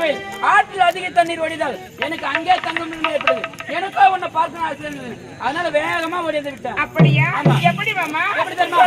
கோயில் ஆற்றில் அதிக தண்ணீர் ஓடிதால் எனக்கு அங்கே தங்கும் ஏற்படுது. எனக்கோ உன்னை பார்க்க ஆசை இருந்தது. அதனால வேகமா ஓடிந்து விட்டேன். அப்படியா? எப்படி மாமா? எப்படி தெரியுமா?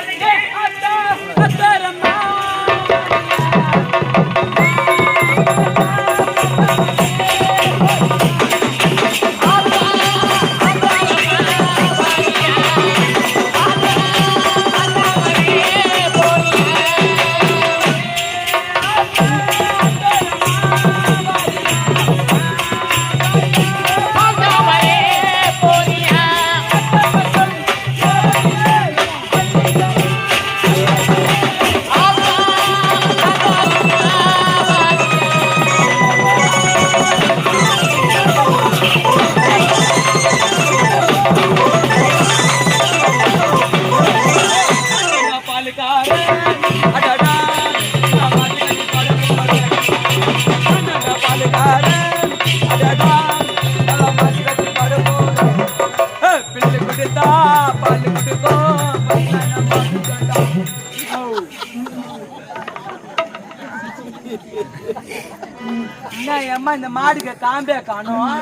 அம்மா இந்த மாடுக்கு காம்பே காணும்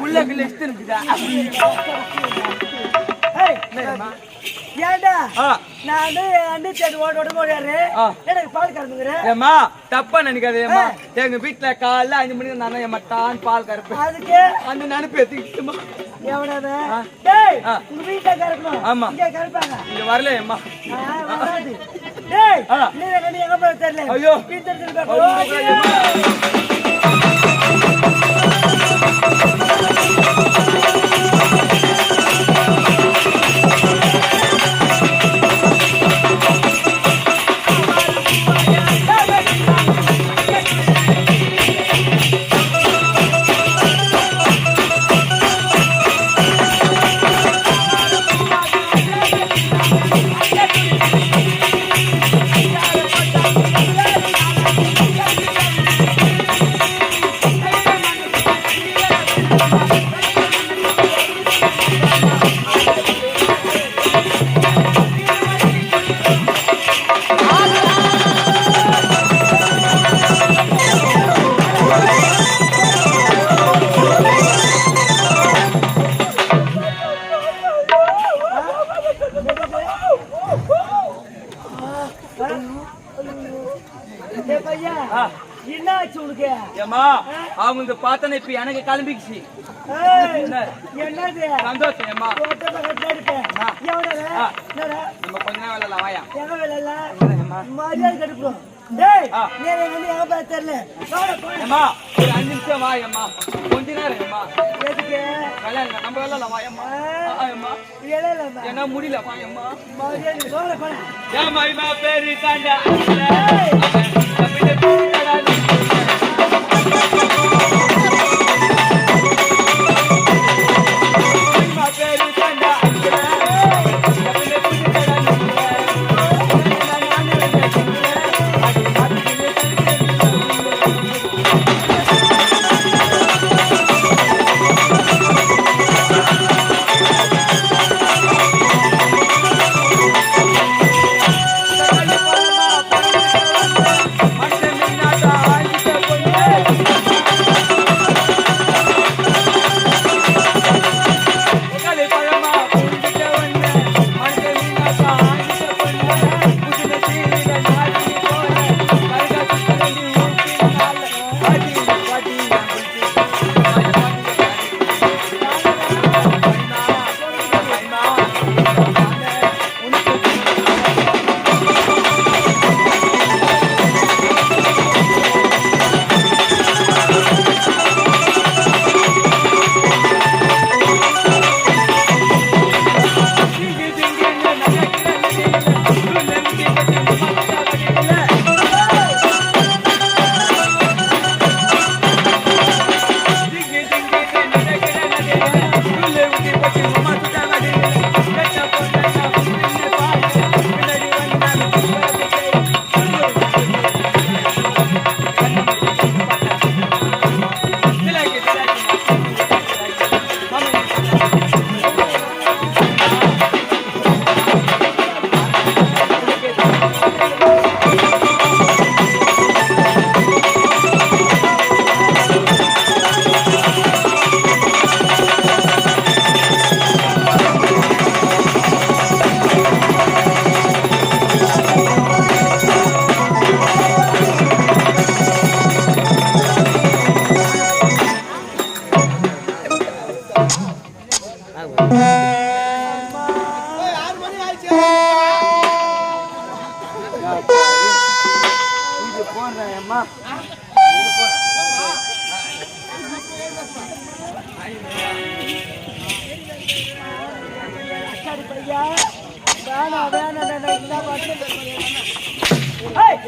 உள்ள லிஸ்ட் இருக்குதா? ஏண்டா நான் அண்ணி தேடி ஓடுறாரு எனக்கு பால் கறந்துக்கிறேன். ஏமா தப்பா நினைக்காது. ஏமா எங்க வீட்டுல காலைல 5 மணிக்கு நானே மட்டான் பால் கறப்பேன். அதுக்கு அந்த நினைப்பு எடுத்துக்கிட்டுமா எவனாவது டேய் உங்க வீட்டுல கறக்கணும். ஆமா இங்க கறப்பாங்க. இங்க வரல ஏமா. வராது. டேய் நீ எங்க போய் தெரியல. ஐயோ வீட்டுல போய் அவங்க பார்த்தன இப்ப எனக்கு கிளம்பிக்குச்சு. என்னது சந்தோஷம் ஏமா. நம்ம கொஞ்ச நேரம் வேலை வாயா மரியாதை கெடுப்போம். டேய் நீ எங்க போய் தெரியல. ஏமா ஒரு 5 நிமிஷம் வா ஏமா. கொஞ்ச நேரம் ஏமா. எதுக்கு வேலை இல்ல நம்ம வேலை வாயம்மா. ஏமா என்ன முடியல வாயம்மா. மரியாதை சோற பண்ண ஏமா இவ பேரு தாண்டா.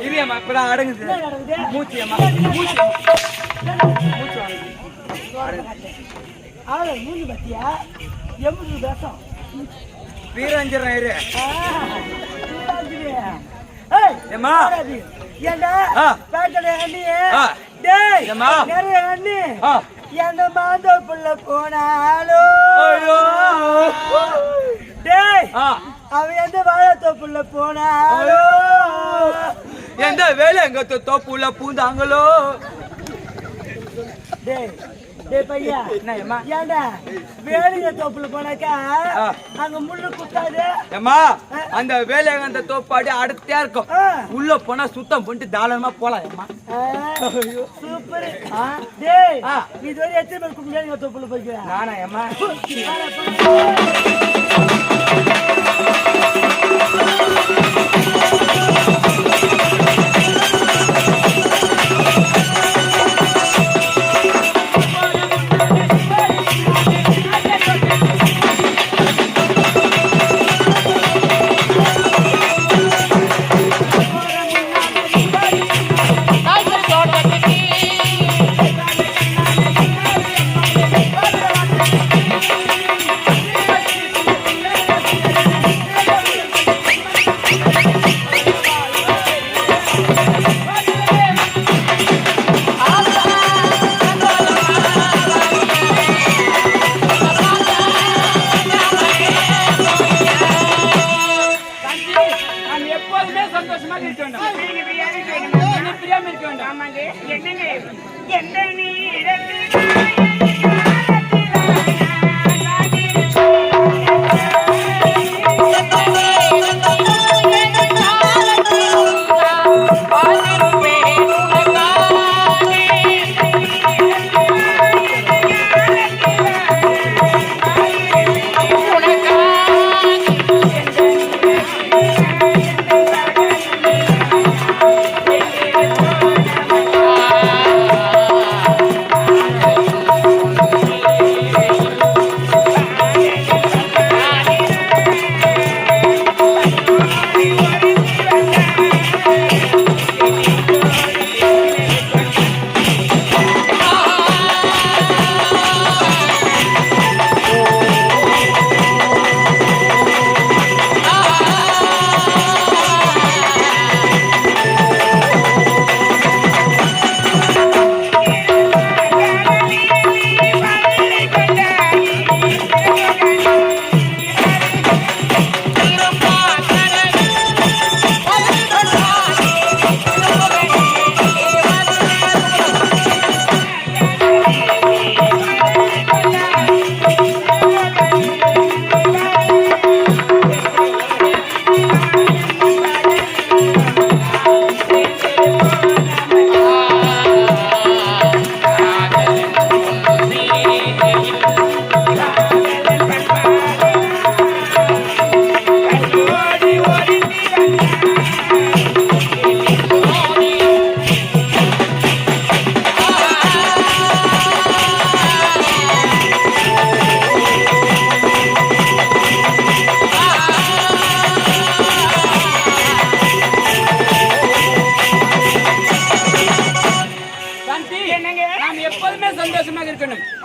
இரியம்மா இப்பதான் அடங்குது மூச்சியம்மா மூஞ்சி பத்தியா எம்பது பேசம் வீரஞ்சிரம் இரு ஏம்மா ஏண்டா பேட்டை அண்ணி டேய் ஏம்மா நிறைய அண்ணி எந்த மாந்தோப்புள்ள போனாலோ டேய் அவன் எந்த வாழைத்தோப்புள்ள போனாலோ எந்த வேலை எங்க தோப்புள்ள பூந்தாங்களோ டேய் டேய் பையா ஏண்டா வேலைய தோப்புல போனாக்கா அங்க முள்ளு குத்தாது ஏம்மா அந்த வேலை அந்த தோப்பாடி அடுத்தே இருக்கும் உள்ள போனா சுத்தம் பண்ணிட்டு தாராளமா போலாம் ஏம்மா சூப்பர் டேய் இதுவரை எத்தனை பேர் கும்பிடுங்க தோப்புல போய்க்கிறேன் நானா ஏம்மா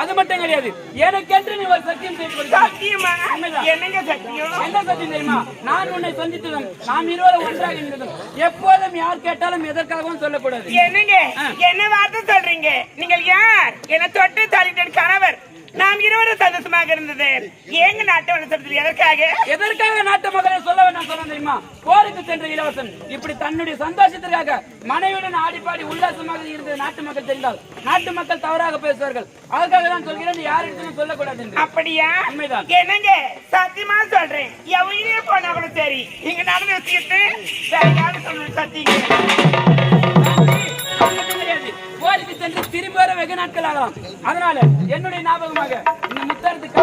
அது மட்டும் கிடையாது, எனக்கென்று நீ ஒரு சத்தியம் செய்து என்ன சத்தியம் தெரியுமா? நான் உன்னை சந்தித்ததும் நாம் இருவரும் ஒன்றாக இருந்ததும் எப்போதும் யார் கேட்டாலும் எதற்காகவும் சொல்லக்கூடாது. என்னங்க என்ன வார்த்தை சொல்றீங்க? நீங்கள் யார்? என தொட்டு தாளிட்ட கணவர். நாம் இருவரும் சந்தோஷமாக இருந்தது. ஏங்க நாட்டு எதற்காக நாட்டு மக்களை சொல்ல வேண்டாம் சொன்ன தெரியுமா? போருக்கு சென்ற இளவரசன் இப்படி தன்னுடைய சந்தோஷத்திற்காக மனைவியுடன் ஆடிப்பாடி உல்லாசமாக இருந்த நாட்டு மக்கள் தெரிந்தால் நாட்டு மக்கள் தவறாக பேசுவார்கள். அதற்காக தான் சொல்கிறேன், யாரிடத்திலும் சொல்லக்கூடாது என்று. அப்படியா? உண்மைதான். என்னங்க சத்தியமா சொல்றேன், என் உயிரே போனா கூட சரி, இங்க நடந்து வச்சுக்கிட்டு போருக்கு சென்று திரும்ப வர வெகு நாட்கள் ஆகலாம். அதனால என்னுடைய ஞாபகமாக இந்த முத்தரத்துக்கு